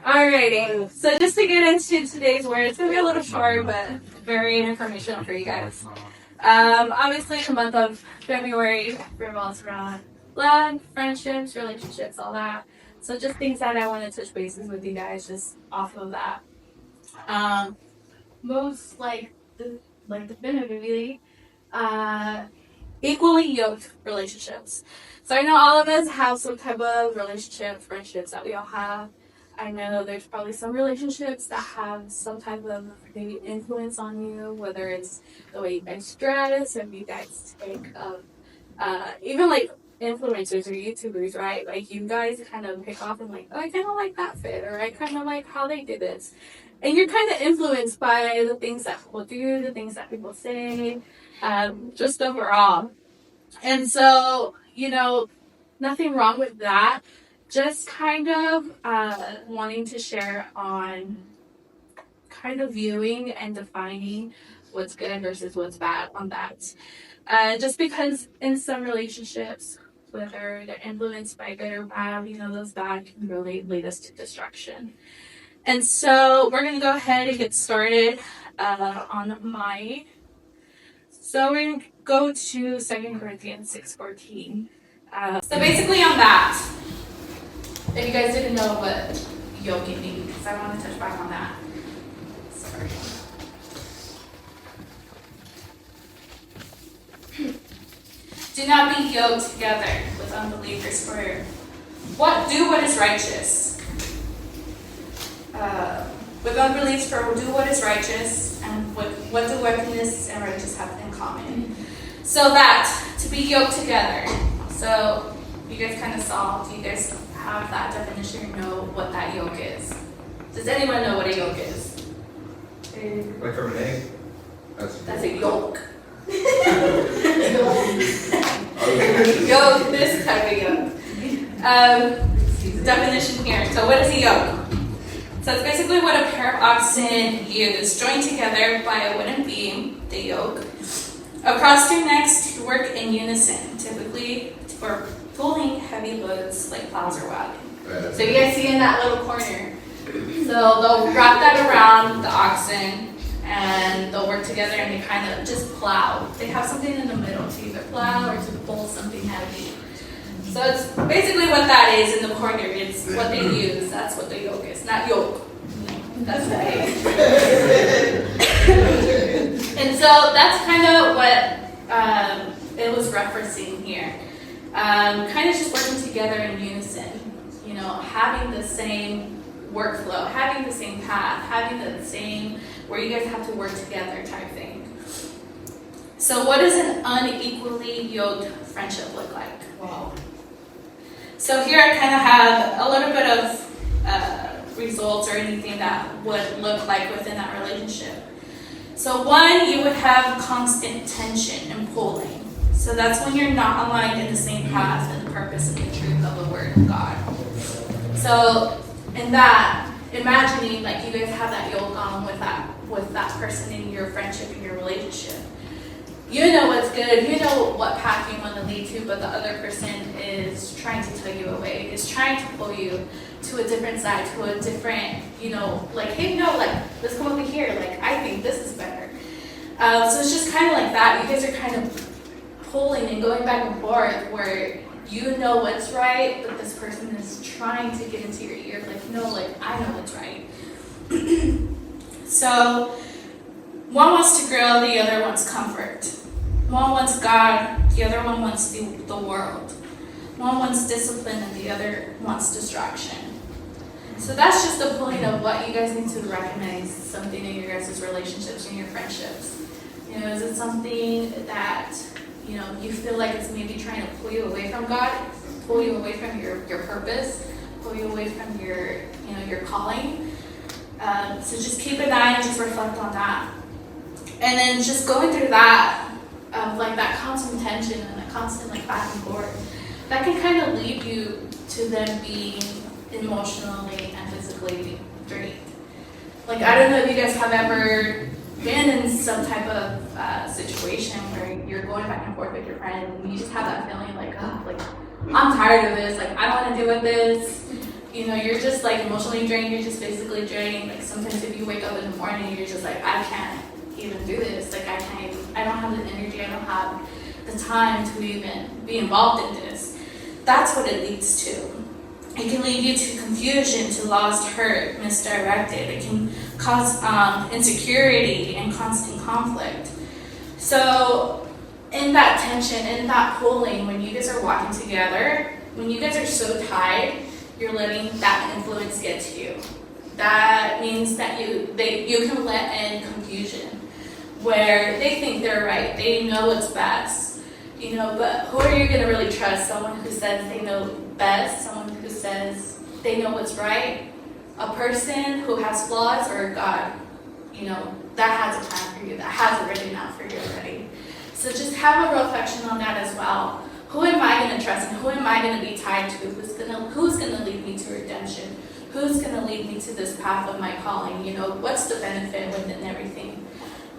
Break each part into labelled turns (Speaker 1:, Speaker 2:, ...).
Speaker 1: Alrighty, so just to get into today's word, it's going to be a little short, but very informational for you guys. Obviously, the month of February revolves around love, friendships, relationships, all that. So just things that I want to touch bases with you guys, just off of that. Most definitively, equally yoked relationships. So I know all of us have some type of relationship, friendships that we all have. I know there's probably some relationships that have some type of maybe influence on you, whether it's the way you guys dress, if you guys take even like influencers or YouTubers, right? Like you guys kind of pick off and like, oh, I kind of like that fit, or I kind of like how they did this. And you're kind of influenced by the things that people do, the things that people say, just overall. And so, nothing wrong with that. Just kind of wanting to share on kind of viewing and defining what's good versus what's bad on that. Just because in some relationships, whether they're influenced by good or bad, those bad can really lead us to destruction. And so we're going to go ahead and get started on my. So we're going to go to 2 Corinthians 6:14. So basically on that, if you guys didn't know what yoking means, because I want to touch back on that. Sorry. Do not be yoked together with unbelievers, for do what is righteous. With unbelief, for do what is righteous, and what do wickedness and righteous have in common? So that, to be yoked together. So, you guys kind of saw, do you guys have that definition or know what that yoke is? Does anyone know what a yoke is?
Speaker 2: Like from an egg?
Speaker 1: That's a yolk. Yoke, this type of yoke. Definition here. So what is a yoke? So it's basically what a pair of oxen use, joined together by a wooden beam, the yoke, across their necks to work in unison, typically for pulling heavy loads like plows or wagons. So you guys see in that little corner. So they'll wrap that around the oxen and they'll work together and they kind of just plow. They have something in the middle to either plow or to pull something heavy. So it's basically what that is in the corner. It's what they use. That's what the yoke is. Not yoke. That's the egg. And so that's kind of what it was referencing here. Kind of just working together in unison. Having the same workflow, having the same path, having the same where you guys have to work together type thing. So what does an unequally yoked friendship look like?
Speaker 3: Wow.
Speaker 1: So here I kind of have a little bit of results or anything that would look like within that relationship. So one, you would have constant tension and pulling. So that's when you're not aligned in the same path and the purpose and the truth of the Word of God. So in that, imagining like you guys have that yoke on with that person in your friendship and your relationship. You know what's good, you know what path you want to lead to, but the other person is trying to tug you away, is trying to pull you to a different side, to a different, like, hey, no, like, let's come over here, like, I think this is better. So it's just kind of like that. You guys are kind of pulling and going back and forth where you know what's right, but this person is trying to get into your ear, like, no, like, I know what's right. So one wants to grow, the other wants comfort. One wants God, the other one wants the world. One wants discipline and the other wants distraction. So that's just the point of what you guys need to recognize something in your guys' relationships and your friendships. Is it something that, you feel like it's maybe trying to pull you away from God, pull you away from your purpose, pull you away from your calling? So just keep an eye and just reflect on that. And then just going through that, like that constant tension and that constant like back and forth, that can kind of lead you to them being emotionally and physically drained. Like, I don't know if you guys have ever been in some type of situation where you're going back and forth with your friend and you just have that feeling like, I'm tired of this. Like, I don't want to deal with this. You know, you're just like emotionally drained. You're just physically drained. Like, sometimes if you wake up in the morning, you're just like, I can't even do this. Like, I can't even, I don't have the energy. I don't have the time to even be involved in this. That's what it leads to. It can lead you to confusion, to lost, hurt, misdirected. It can cause insecurity and constant conflict. So in that tension, in that pulling, when you guys are walking together, when you guys are so tied, you're letting that influence get to you. That means that you can let in confusion, where they think they're right, they know what's best, you know, but who are you going to really trust? Someone who says they know best, someone who says they know what's right, a person who has flaws, or a God, you know, that has a plan for you, that has it written out for you already. So just have a reflection on that as well. Who am I going to trust, and who am I going to be tied to? Who's going to lead me to redemption? Who's going to lead me to this path of my calling? You know, what's the benefit within everything?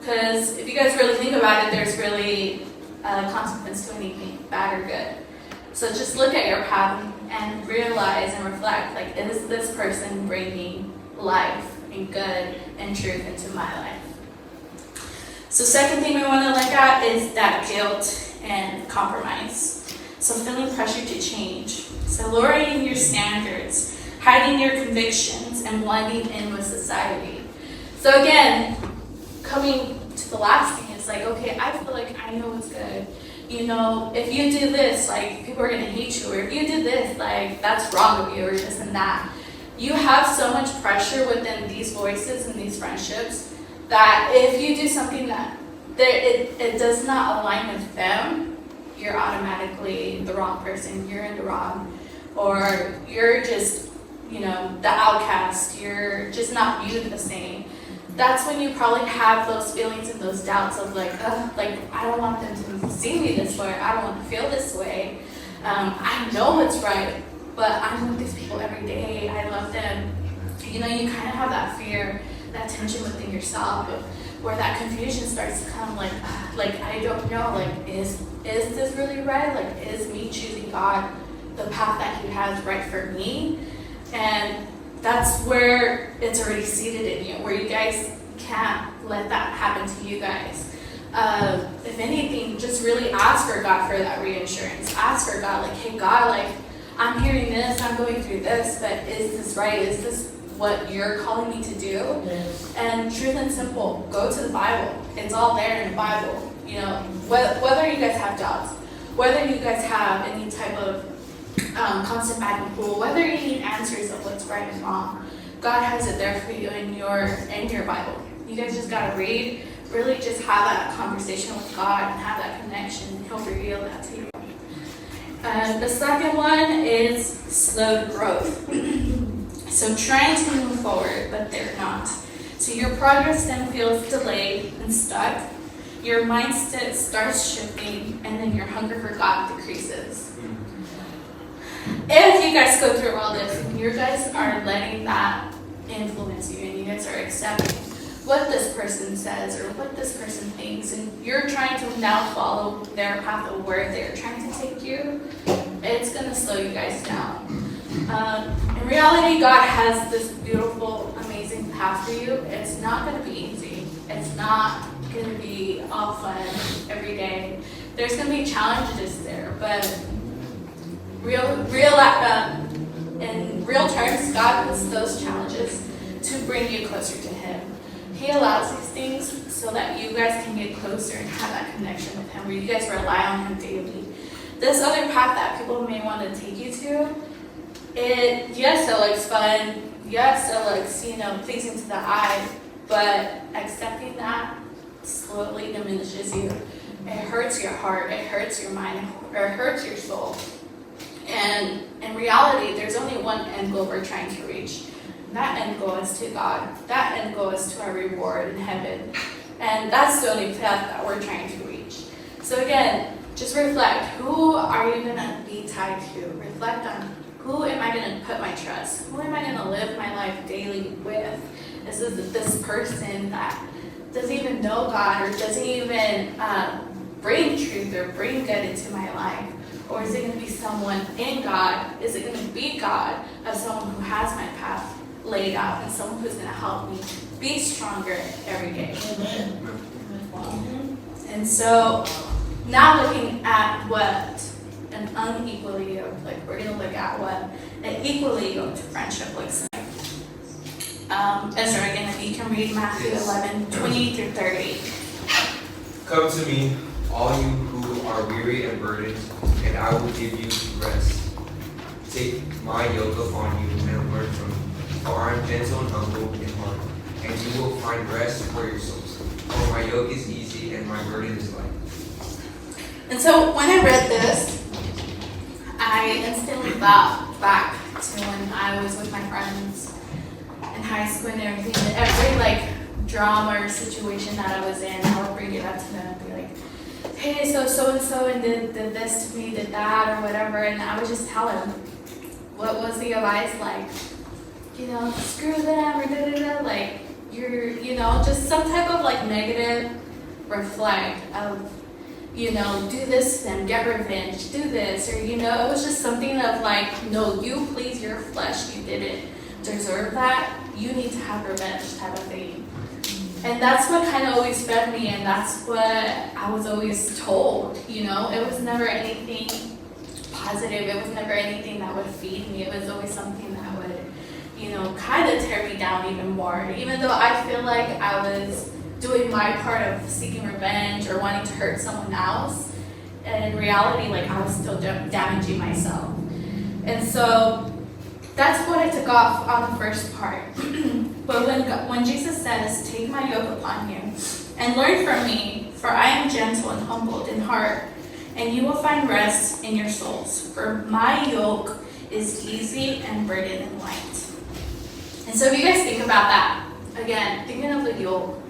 Speaker 1: Because if you guys really think about it, there's really a consequence to anything, bad or good. So just look at your path and realize and reflect, like, is this person bringing life and good and truth into my life? So second thing we want to look at is that guilt and compromise. So feeling pressure to change. So lowering your standards, hiding your convictions, and blending in with society. So again, coming to the last thing, it's like, okay, I feel like I know what's good. You know, if you do this, like, people are going to hate you. Or if you do this, like, that's wrong of you, or this and that. You have so much pressure within these voices and these friendships that if you do something that it does not align with them, you're automatically the wrong person. You're in the wrong. Or you're just, you know, the outcast. You're just not viewed the same. That's when you probably have those feelings and those doubts of like, I don't want them to see me this way. I don't want to feel this way. I know what's right, but I'm with these people every day. I love them. You know, you kind of have that fear, that tension within yourself, where that confusion starts to come. Like I don't know. Like, is this really right? Like, is me choosing God the path that He has right for me? And that's where it's already seated in you, where you guys can't let that happen to you guys. If anything, just really ask for God for that reassurance. Ask for God, like, hey God, like, I'm hearing this, I'm going through this, but is this right? Is this what you're calling me to do?
Speaker 3: Yes.
Speaker 1: And truth and simple, go to the Bible. It's all there in the Bible. You know, whether you guys have jobs, whether you guys have any type of constant back and forth, whether you need answers of what's right and wrong, God has it there for you in your Bible. You guys just gotta read, really just have that conversation with God and have that connection. He'll reveal that to you. The second one is slow growth. So trying to move forward, but they're not. So your progress then feels delayed and stuck. Your mindset starts shifting, and then your hunger for God decreases. If you guys go through all this, and you guys are letting that influence you, and you guys are accepting what this person says or what this person thinks, and you're trying to now follow their path of where they're trying to take you, it's going to slow you guys down. In reality, God has this beautiful, amazing path for you. It's not going to be easy. It's not going to be all fun every day. There's going to be challenges there, but in real terms, God puts those challenges to bring you closer to Him. He allows these things so that you guys can get closer and have that connection with Him, where you guys rely on Him daily. This other path that people may want to take you to, it looks fun. Yes, it looks, pleasing to the eye, but accepting that slowly diminishes you. It hurts your heart. It hurts your mind. It hurts your soul. And in reality, there's only one end goal we're trying to reach. That end goal is to God. That end goal is to our reward in heaven. And that's the only path that we're trying to reach. So again, just reflect. Who are you going to be tied to? Reflect on who am I going to put my trust? Who am I going to live my life daily with? Is this person that doesn't even know God or doesn't even bring truth or bring good into my life? Or is it going to be someone in God? Is it going to be God as someone who has my path laid out and someone who's going to help me be stronger every day? And so now looking at what an unequally yoked, like we're going to look at what an equally yoked friendship looks like. Ezra, again, if you can read Matthew 11:20-30.
Speaker 2: Come to me, all you who are weary and burdened, and I will give you rest. Take my yoke upon you and learn from me, for I am gentle and humble in heart, and you will find rest for your souls. For my yoke is easy and my burden is light.
Speaker 1: And so when I read this, I instantly thought back to when I was with my friends in high school and everything. And every drama or situation that I was in, I would bring it up to them and be like, hey, so and so and did this to me, did that, or whatever. And I would just tell them, what was the advice like? Screw them, or da-da-da. Like, just some type of negative reflect of, do this to them, get revenge, do this, or, it was just something of no, you please your flesh, you didn't deserve that, you need to have revenge type of thing. And that's what kind of always fed me, and that's what I was always told, it was never anything positive, it was never anything that would feed me, it was always something that would, kind of tear me down even more, even though I feel like I was doing my part of seeking revenge or wanting to hurt someone else, and in reality, I was still damaging myself. And so that's what I took off on the first part. But when Jesus says, take my yoke upon you and learn from me, for I am gentle and humbled in heart, and you will find rest in your souls. For my yoke is easy and burden and light. And so if you guys think about that, again, thinking of the yoke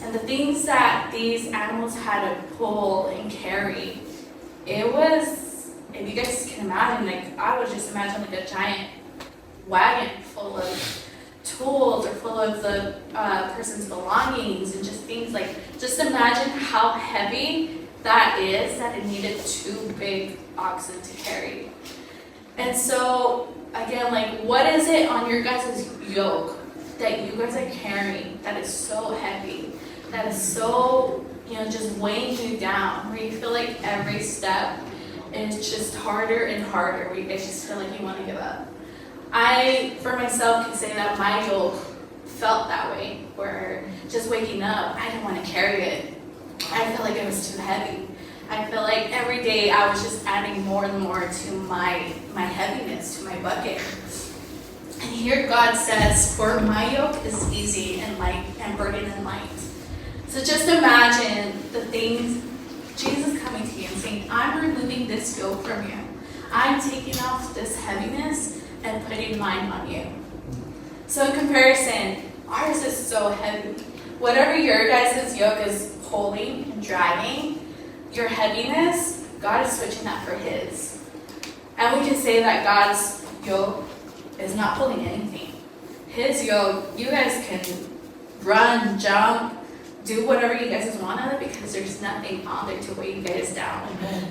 Speaker 1: and the things that these animals had to pull and carry, it was, if you guys can imagine, I would just imagine a giant wagon full of tools or full of the person's belongings and just things just imagine how heavy that is, that it needed 2 big oxen to carry. And so again, what is it on your guys' yoke that you guys are carrying that is so heavy, that is so just weighing you down, where you feel like every step is just harder and harder, where you guys just feel like you want to give up? I, for myself, can say that my yoke felt that way, where just waking up, I didn't want to carry it. I felt like it was too heavy. I feel like every day I was just adding more and more to my heaviness, to my bucket. And here God says, for my yoke is easy and light and burden and light. So just imagine the things, Jesus coming to you and saying, I'm removing this yoke from you. I'm taking off this heaviness and putting mine on you. So in comparison, ours is so heavy. Whatever your guys' yoke is pulling and dragging, your heaviness, God is switching that for His. And we can say that God's yoke is not pulling anything. His yoke, you guys can run, jump, do whatever you guys want on it, because there's nothing on there to weigh you guys down.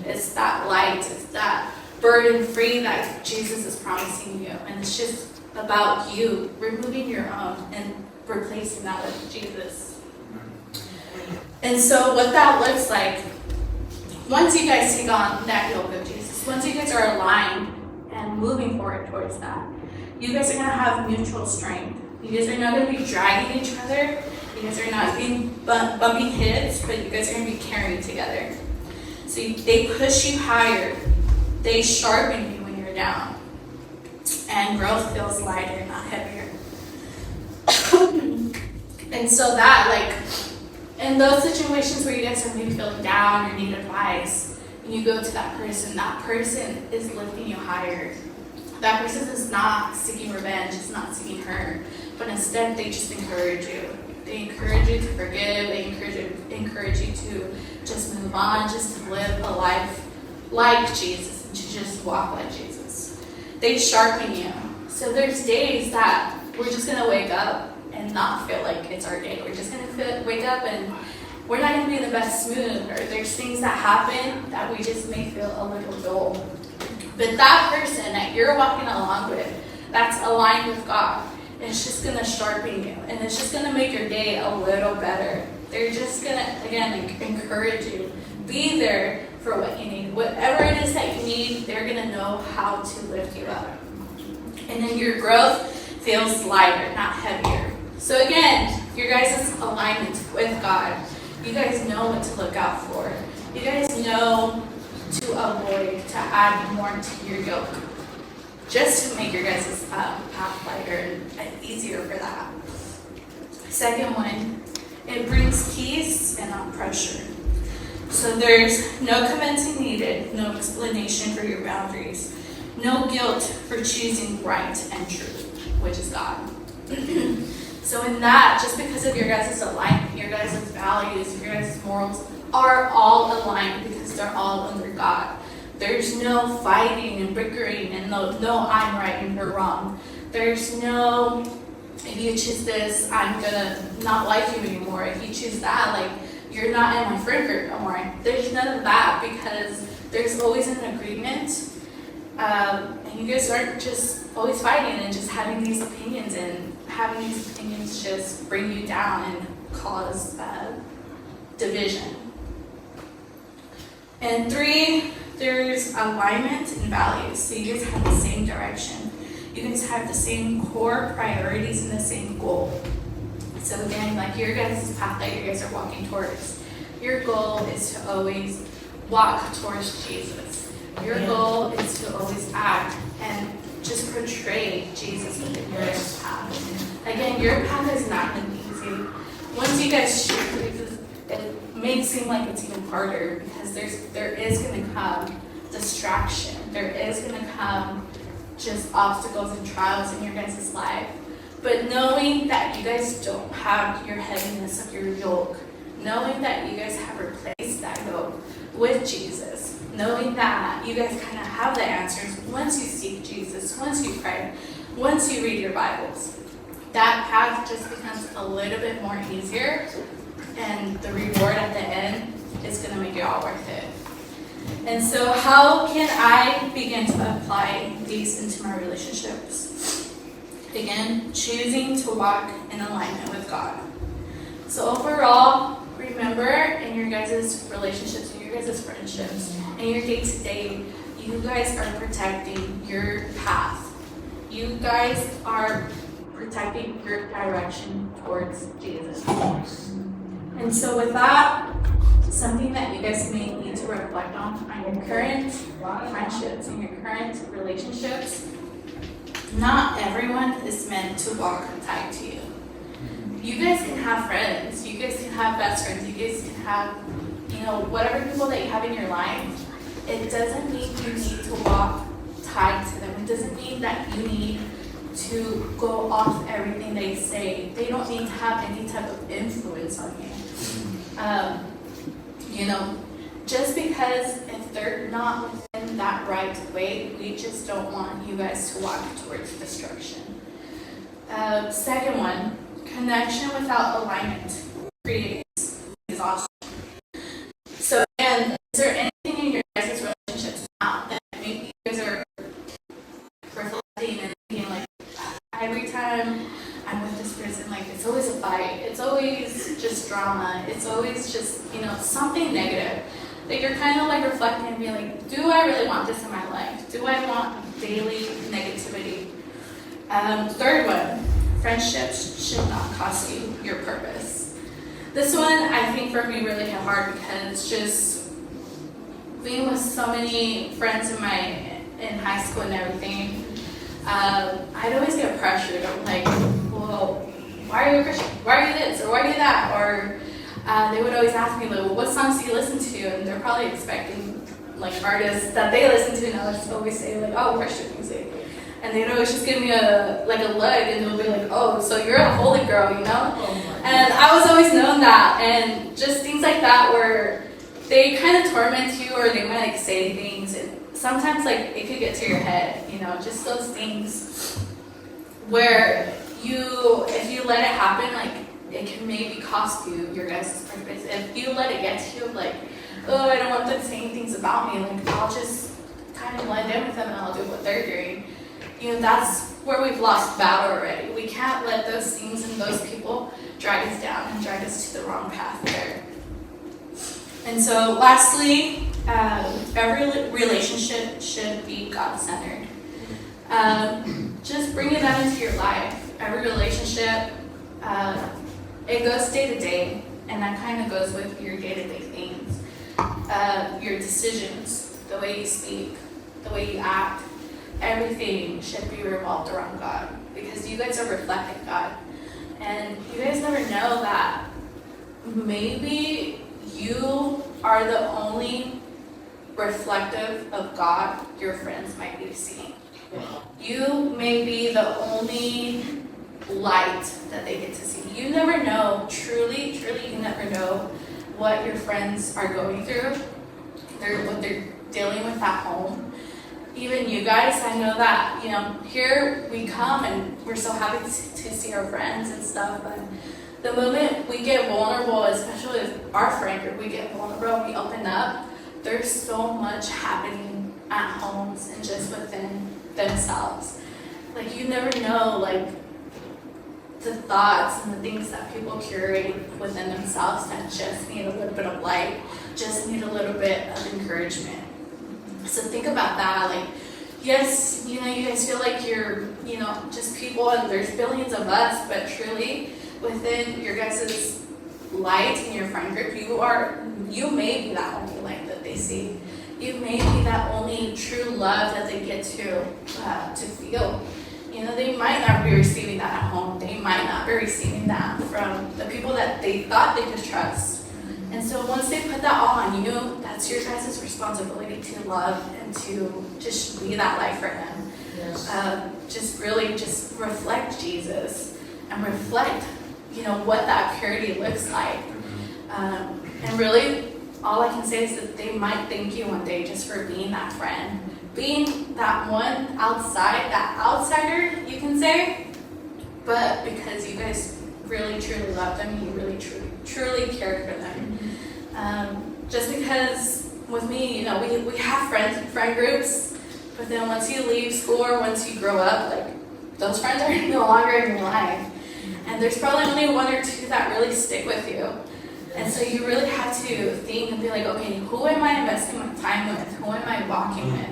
Speaker 1: It's that light, it's that burden-free that Jesus is promising you. And it's just about you removing your own and replacing that with Jesus. And so what that looks like, once you guys take on that yoke of Jesus, once you guys are aligned and moving forward towards that, you guys are going to have mutual strength. You guys are not going to be dragging each other. You guys are not being bumping heads, but you guys are going to be carrying together. So they push you higher. They sharpen you when you're down. And growth feels lighter, not heavier. And so that, in those situations where you guys are maybe feeling down or need advice, and you go to that person is lifting you higher. That person is not seeking revenge, it's not seeking hurt, but instead they just encourage you. They encourage you to forgive, they encourage you to just move on, just to live a life like Jesus, and to just walk like Jesus. They sharpen you. So there's days that we're just going to wake up and not feel like it's our day. We're just going to wake up and we're not going to be in the best mood, or there's things that happen that we just may feel a little dull. But that person that you're walking along with, that's aligned with God, it's just going to sharpen you, and it's just going to make your day a little better. They're just going to, again, encourage you. Be there for what you need. Whatever it is that you need, they're going to know how to lift you up. And then your growth feels lighter, not heavier. So again, your guys' alignment with God. You guys know what to look out for. You guys know to avoid, to add more to your yoke, just to make your guys' path lighter and easier for that. Second one, it brings peace and not pressure. So there's no convincing needed, no explanation for your boundaries, no guilt for choosing right and truth, which is God. So in that, just because of your guys' alignment, your guys' values, your guys' morals are all aligned because they're all under God. There's no fighting and bickering and no I'm right and you're wrong. There's no, if you choose this, I'm gonna not like you anymore. If you choose that, like, you're not in my friend group no more. There's none of that because there's always an agreement. And you guys aren't just always fighting and just having these opinions, and having these opinions just bring you down and cause division. And 3, there's alignment and values. So you guys have the same direction. You guys have the same core priorities and the same goal. So again, like your guys' path that you guys are walking towards, your goal is to always walk towards Jesus. Your goal is to always act and just portray Jesus within your guys' path. Again, your path is not going to be easy. Once you guys choose, it may seem like it's even harder because there is going to come distraction. There is going to come just obstacles and trials in your guys' life. But knowing that you guys don't have your heaviness of your yoke, knowing that you guys have replaced that yoke with Jesus, knowing that you guys kind of have the answers once you seek Jesus, once you pray, once you read your Bibles, that path just becomes a little bit more easier, and the reward at the end is going to make it all worth it. And so how can I begin to apply these into my relationships? Again, choosing to walk in alignment with God. So overall, remember in your guys' relationships, in your guys' friendships, in your day-to-day, you guys are protecting your path. You guys are protecting your direction towards Jesus. And so with that, something that you guys may need to reflect on your current friendships and your current relationships, not everyone is meant to walk tied to you. You guys can have friends, you guys can have best friends, you guys can have, whatever people that you have in your life. It doesn't mean you need to walk tied to them. It doesn't mean that you need to go off everything they say. They don't need to have any type of influence on you. Just because if they're not within that right way, we just don't want you guys to walk towards destruction. Second one, connection without alignment creates exhaustion. So again, is there anything in your guys' relationships now that maybe you guys are reflecting and thinking like, every time I'm with this person, like it's always a fight, it's always just drama, it's always just, something negative. Like you're kind of like reflecting and being like, do I really want this in my life? Do I want daily negativity? Third one, friendships should not cost you your purpose. This one, I think for me really hit hard because just being with so many friends in high school and everything, I'd always get pressured. I'm like, well, why are you a Christian? Why are you this? Or why are you that? Or they would always ask me, like, well, what songs do you listen to? And they're probably expecting, like, artists that they listen to, and I would always say, like, oh, Christian music. And they'd always just give me a look, and they'll be like, oh, so you're a holy girl, And I was always known that. And just things like that where they kind of torment you, or they might, like, say things. And sometimes, like, it could get to your head, just those things where if you let it happen, like, it can maybe cost you your guys' purpose. If you let it get to you, like, oh, I don't want them saying things about me, like, I'll just kind of blend in with them and I'll do what they're doing. You know, that's where we've lost battle already. We can't let those things and those people drag us down and drag us to the wrong path there. And so, lastly, every relationship should be God-centered. Just bringing that into your life. Every relationship, it goes day to day, and that kind of goes with your day-to-day things. Your decisions, the way you speak, the way you act, everything should be revolved around God, because you guys are reflecting God. And you guys never know that maybe you are the only reflective of God your friends might be seeing. You may be the only light that they get to see. You never know, truly, you never know what your friends are going through, what they're dealing with at home. Even you guys, I know that, you know, here we come and we're so happy to see our friends and stuff, but the moment we get vulnerable, especially with our friend group, we get vulnerable, we open up, there's so much happening at homes and just within themselves. Like, you never know, like, the thoughts and the things that people curate within themselves that just need a little bit of light, just need a little bit of encouragement. So think about that. Like, yes, you know, you guys feel like you're, you know, just people and there's billions of us, but truly within your guys' light in your friend group, you may be that only light that they see. You may be that only true love that they get to feel. You know, they might not be receiving that at home. They might not be receiving that from the people that they thought they could trust. And so once they put that all on you, that's your guys' responsibility to love and to just be that light for them. Yes. Just really just reflect Jesus and reflect, you know, what that purity looks like. And really, all I can say is that they might thank you one day just for being that friend. Being that one outside, that outsider, you can say, but because you guys really truly love them, you really truly cared for them. Just because with me, you know, we have friend groups, but then once you leave school or once you grow up, like, those friends are no longer in your life. And there's probably only one or two that really stick with you. And so you really have to think and be like, okay, who am I investing my time with? Who am I walking with?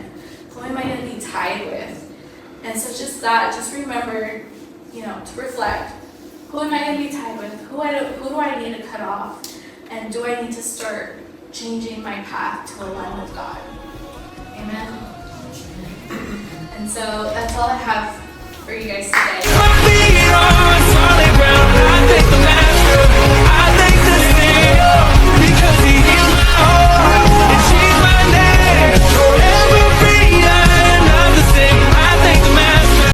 Speaker 1: Who am I going to be tied with? And so just remember, you know, to reflect. Who am I going to be tied with? Who do I need to cut off? And do I need to start changing my path to align with God? Amen? And so that's all I have for you guys today.